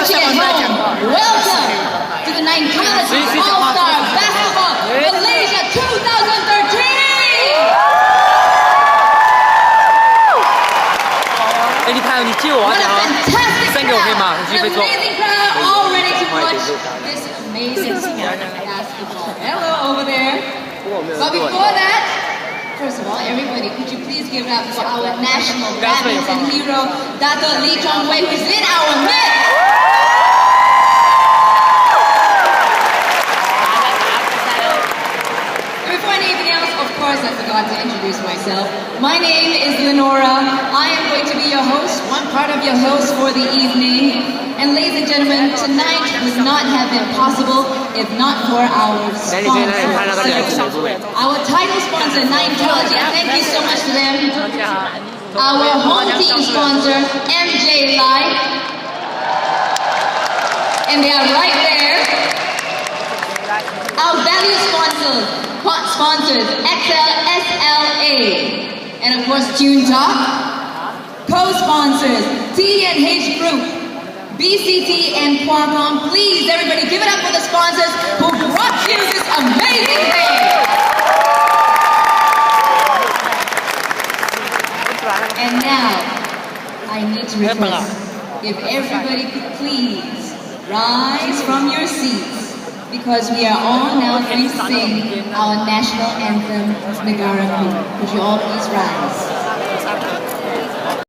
watching at home, welcome to the Ninetales All-Star Basketball Malaysia 2013! 哎，你看，你接我啊， What 讲 a 啊， fantastic 三给我可以吗？你 crowd! 继续 An 飞做。 amazing crowd all ready to watch this amazing sport of basketball. Hello over there. But before that, first of all, everybody, could you please give it up for our national badminton hero, Dato Lee Chong-wei, who's in our midst. Before anything else, of course, I forgot to introduce myself. My name is Lenora. I am going to be your host, one part of your host for the evening. And ladies and gentlemen, tonight would not have been possible if not for our sponsor. Our title sponsor, Ninetology. Thank you so much to them. Our home team sponsor, MJ Life. And they are right there. Our value sponsors, XLSLA. And of course, Tune Talk. Co-sponsors, TNH Group. BCT and Qualcomm. Please, everybody, give it up for the sponsors who brought you this amazing day. And now, I need to request, if everybody could please rise from your seats, because we are all now going to sing our national anthem, Negara Ku. Could you all please rise?